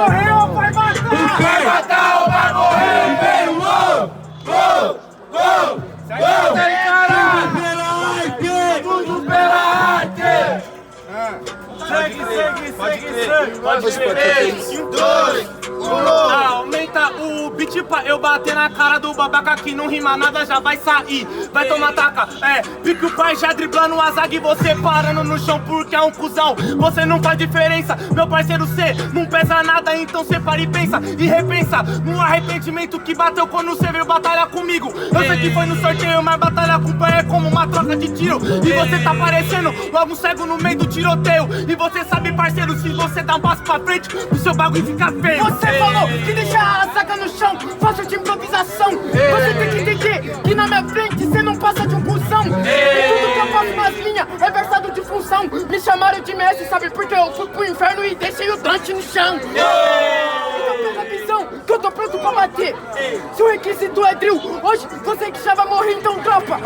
morrer ou vai matar? Vai matar ou vai morrer? Vem o gol! Gol! Gol! Gol! Pela arte! Tudo pela arte! Segue. Pode crer. 3, 2, 1. Aumenta o beat pra eu bater na cara do babaca que não rima nada, já vai sair. Vai tomar taca, pique o pai já driblando a zaga e você parando no chão porque é um cuzão. Você não faz diferença, meu parceiro, cê não pesa nada, então cê para e pensa. E repensa no arrependimento que bateu quando cê veio batalhar comigo. Eu sei que foi no sorteio, mas batalhar com o pai é como uma troca de tiro. E você tá parecendo logo um cego no meio do tiroteio. E você sabe, parceiro, se você dá um passo pra frente, o seu bagulho fica feio. Você falou que deixa a zaga no chão, faço de improvisação. Você tem que entender que na minha frente cê não passa de um cuzão. E tudo que eu faço nas linhas é versado de função. Me chamaram de mestre, sabe porque eu fui pro inferno e deixei o Dante no chão. Então pega a visão que eu tô pronto pra bater. Se o requisito é drill, hoje você que já vai morrer, então tropa.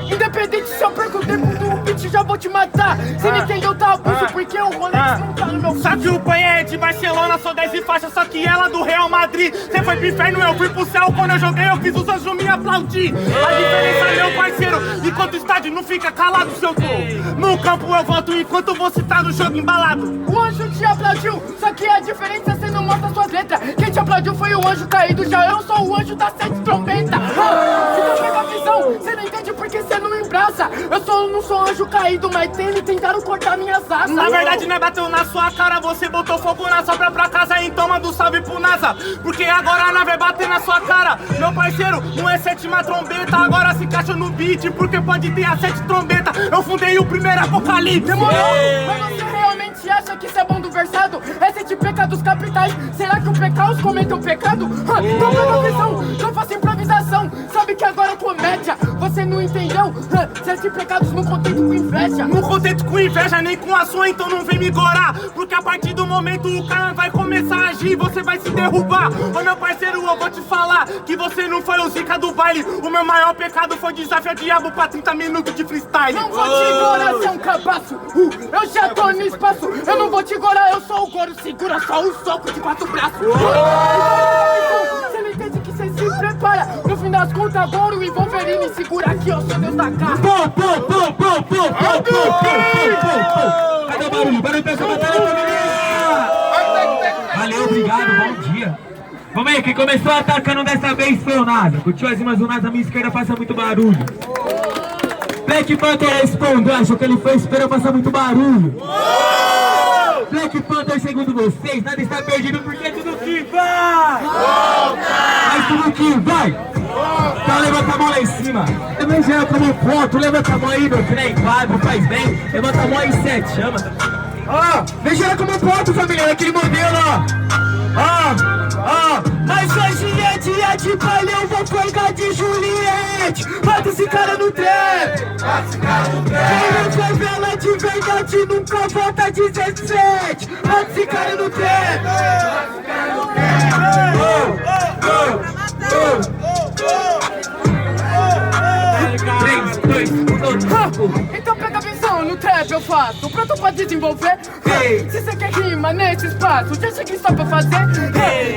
Independente se eu perco o tempo do beat, já vou te matar. Você me entendeu, tá abuso, porque o Rolex não tá no meu... Só que o pai é de Barcelona, sou 10 e faixa, só que ela do Real Madrid. Você foi pro inferno, eu fui pro céu, quando eu joguei eu fiz os anjos me aplaudir. A diferença é, meu parceiro, enquanto o estádio não fica calado, seu gol. No campo eu volto enquanto você tá no jogo embalado. O anjo te aplaudiu, só que a diferença é você não mostra suas letras. Quem te aplaudiu foi o anjo caído, já eu sou o anjo da 7 trombeta. Então pega a visão, você não entende porque você não embraça. Eu não sou anjo caído, mas eles tentaram cortar minhas asas. Na verdade, não é bateu na sua cara, você botou fogo na sobra pra casa, então manda um salve pro NASA. Porque agora a nave vai bater na sua cara. Meu parceiro, não é 7ª trombeta, agora se encaixa no beat, porque pode ter a 7 trombeta. Eu fundei o primeiro apocalipse. Demorou? Mas você realmente acha que isso é bom do versado? É 7 pecados capitais, será que o pecados comete um pecado? Então pega a visão, eu faço improvisação. Sabe que agora é comédia, você não entendeu? 7 pecados no contento com inveja. No contento com inveja, nem com a sua, então não vem me gorar. Porque a partir do momento o cara vai começar a agir, você vai se derrubar. Ô meu parceiro, eu vou te falar que você não foi o zica do baile. O meu maior pecado foi desafiar diabo pra 30 minutos de freestyle. Não vou te gorar, seu cabaço, eu já tô no espaço. Eu não vou te gorar, eu sou o Goro, segura só um soco de 4 braços. Você não entende que você se prepara. No fim das contas, Goro e Wolverine segura aqui, eu sou Deus da cara. Cadê o barulho? Barulho pra essa batalha, família! Valeu, obrigado, bom dia. Vamos aí, quem começou atacando dessa vez foi o NASA. Curtiu as rimas do NASA, minha esquerda faça muito barulho. Black Panther respondeu, achou que ele foi, esperou passar muito barulho. Black Panther, segundo vocês, nada está perdido porque tudo que vai volta! Mas tudo que vai volta! Então levanta a mão lá em cima. Eu vejo ela como ponto, levanta a mão aí, meu, que nem quadro, faz bem. Levanta a mão aí, 7, chama. Veja ela como ponto, família, naquele modelo, mas hoje é dia de baile, eu vou pegar de Juliette. Mata esse cara no trap. Quem é favela de verdade nunca volta 17. Mata esse cara no trap. Três, dois, então pega a visão, no trap eu faço, pronto pra desenvolver. Se você quer rima nesse espaço, já cheguei só pra fazer.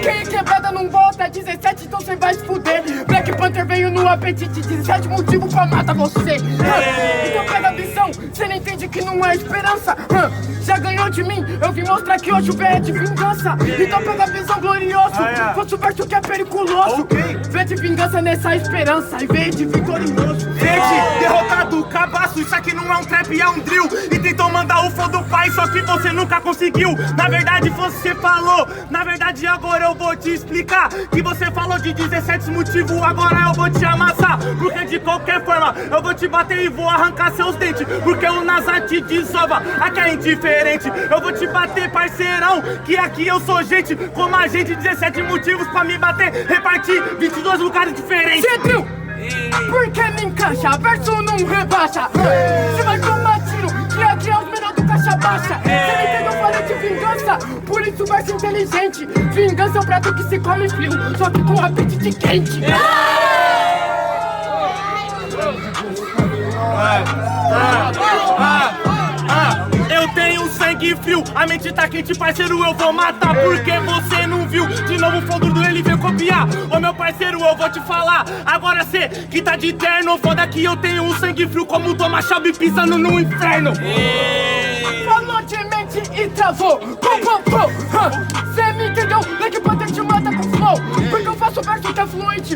Quem é quebrada não volta 17, então cê vai se fuder. Black Panther veio no apetite, 17 motivo pra matar você. Então pega a visão, cê não entende que não é esperança. Já ganhou de mim, eu vim mostrar que hoje o V é de vingança. Então pega a visão glorioso, fosse o verso que é periculoso. Vê de vingança nessa esperança e vê de vitorioso. Verde, derrotado, cabaço, isso aqui não é um trap, é um drill. E tentou mandar o flow do pai, só que você nunca conseguiu. Na verdade você falou, na verdade agora eu vou te explicar. Que você falou de 17 motivos, agora eu vou te amassar. Porque de qualquer forma eu vou te bater e vou arrancar seus dentes. Porque o NASA te desova, aqui é indiferente. Eu vou te bater, parceirão, que aqui eu sou gente como a gente. 17 motivos pra me bater, repartir 22 lugares diferentes. Centril! Porque me encaixa, verso não rebaixa. Você vai tomar tiro, que aqui é os menores do caixa baixa. Você não entendeu, eu falei de vingança, por isso verso inteligente. Vingança é um prato que se come frio, só que com apetite quente. Eu tenho sangue sangue frio, a mente tá quente, parceiro, eu vou matar porque você não viu. De novo o flow do ele veio copiar. Ô meu parceiro, eu vou te falar. Agora cê que tá de terno, foda que eu tenho um sangue frio como o Thomas Shelby pisando no inferno. Falou de mente e travou. Cê me entendeu? Black Panther te mata com flow. Porque eu faço verso que é fluente,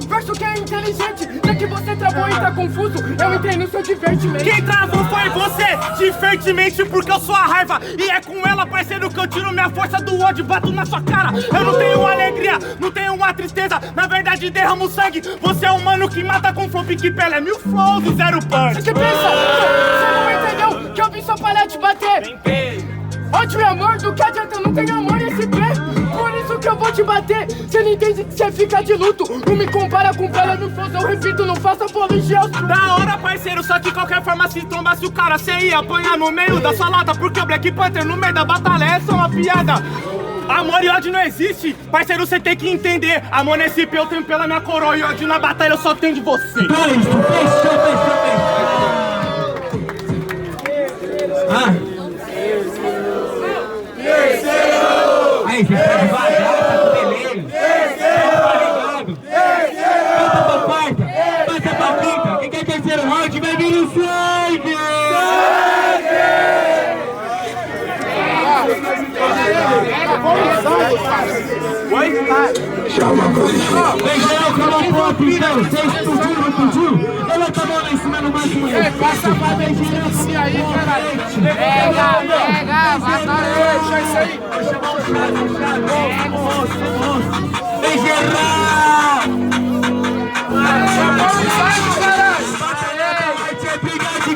verso que é inteligente. Já que você travou e tá confuso, eu entrei no seu divertimento. Quem travou foi você, diferentemente porque eu sou a raiva. E é com ela, parceiro, que eu tiro minha força do ódio, bato na sua cara. Eu não tenho alegria, não tenho uma tristeza, na verdade derramo sangue. Você é um mano que mata com flow, pique pele, é 1000 flows do 0 punch. Você pensa? Você não entendeu que eu vim só para te bater? Ódio e amor, do que adianta, eu não tenho amor nesse pé. Por isso que eu vou te bater. Cê não entende que cê fica de luto. Não me compara com velha no flow, eu repito, não faça apologia. Da hora, parceiro, só que qualquer forma se trombasse o cara, cê ia apanhar no meio da sua lata. Porque o Black Panther no meio da batalha é só uma piada. Amor e ódio não existe, parceiro, cê tem que entender. Amor nesse pé eu tenho pela minha coroa e ódio na batalha eu só tenho de você. Aí, você tá devagar, tá com delay. Terceiro! Passa pra quarta, passa pra quinta. Quem quer terceiro round vai vir no sangue! Beijão, calma pop, então. Você explodiu, não explodiu? Levanta a mão lá em cima no máximo. Passa pra beijinho assim aí, caralho. Pega, batalha, isso aí.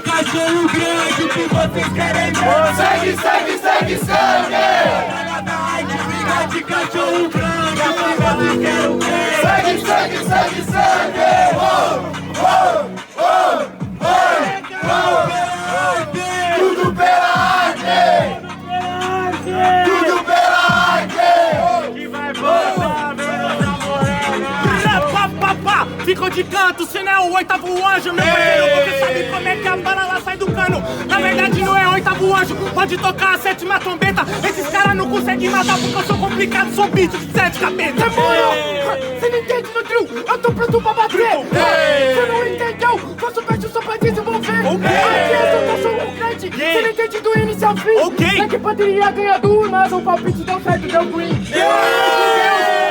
Cachorro grande que vocês querem ver. Segue, segue, segue, segue. Briga de cachorro grande que vocês querem ver. Segue, segue, segue, segue. Tudo pela arte. Tudo pela arte. Que vai botar, meu namorado. Ficou de canto, cê não é o 8º anjo, meu parceiro. Você sabe como é que a bala sai do cano. Na verdade não é o 8º anjo, pode tocar a 7ª trombeta. Esses caras não conseguem matar porque eu sou complicado, sou bicho de 7 cabeças. Demorou! Cê não entende no drill, eu tô pronto pra bater. Cê não entendeu, faço verso só pra desenvolver. Aqui eu sou um grande, cê não entende do início ao fim. Black Panther ia ganhar do nada, o palpite deu certo, deu green.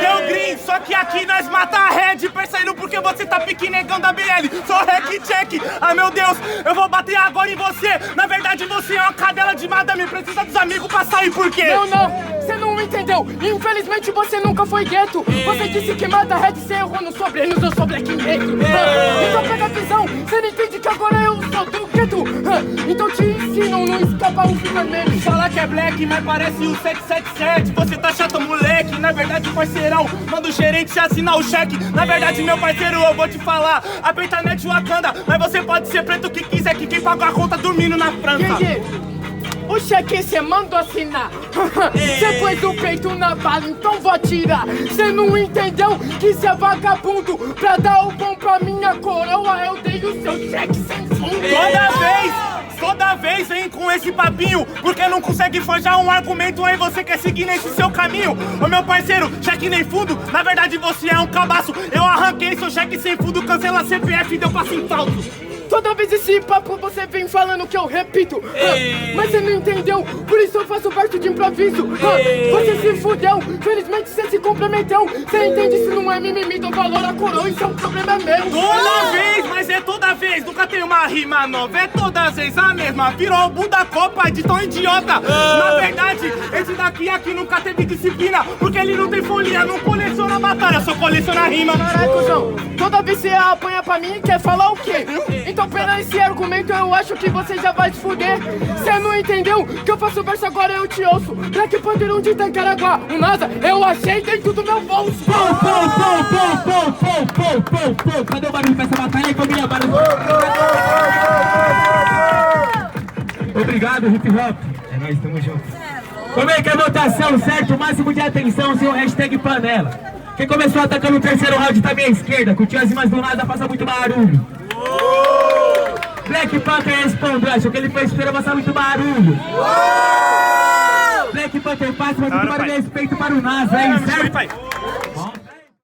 Deu green, só que aqui nós mata a Red, parceiro, porque você tá pique negando a BL. Só hack check, ah meu Deus, eu vou bater agora em você. Na verdade você é uma cadela de madame, precisa dos amigos pra sair, por quê? Não, cê não entendeu, infelizmente você nunca foi gueto. Você disse que mata a Red, cê errou no sobrenos, eu sou Black Negro. Então pega a visão, cê não entende que agora eu sou do gueto. Então te ensino, não escapa o fim vermelho. Fala que é Black, mas parece o 777. Você tá chato, moleque, na verdade parceirão, manda o gerente te assinar o cheque. Na verdade meu parceiro, eu vou te falar, a Pentanet Wakanda, mas você pode ser preto o que quiser, que quem pagou a conta dormindo na França. O cheque cê mandou assinar. Cê pôs o peito na bala, então vou atirar. Cê não entendeu que cê é vagabundo. Pra dar o bom pra minha coroa, eu dei o seu cheque sem fundo. Toda vez vem com esse papinho, porque não consegue forjar um argumento, aí você quer seguir nesse seu caminho. Ô meu parceiro, cheque nem fundo, na verdade você é um cabaço. Eu arranquei seu cheque sem fundo, cancela a CPF e deu passo em falso. Toda vez esse papo você vem falando que eu repito. Mas você não entendeu, por isso eu faço verso de improviso. Você se fudeu, felizmente você se comprometeu. Você entende se não é mimimi, dou valor à coroa, isso é um problema meu. Toda vez, mas é toda vez, nunca tem uma rima nova, é todas as vezes a mesma. Virou o Buda Copa de tão idiota. Na verdade, esse daqui aqui nunca teve disciplina, porque ele não tem folia, não coleciona batalha, só coleciona rima. Caralho, cuzão, toda vez você apanha pra mim, quer falar o quê? Então pela esse argumento eu acho que você já vai se fuder. Cê não entendeu que eu faço verso agora eu te ouço. Black Panther onde tá em Caraguá, o NASA eu achei dentro do meu bolso. Cadê o barulho pra essa batalha aí, família? Barulho. Obrigado, hip hop. É nóis, tamo junto. Como é que é a votação, certo? Máximo de atenção, seu hashtag panela. Quem começou atacando o terceiro round tá à minha esquerda. Curtiu as rimas do nada, faça muito barulho. Black Panther respondeu, achou que ele foi esperando passar muito barulho. Black Panther faz, mas muito respeito para o Nasa aí, certo?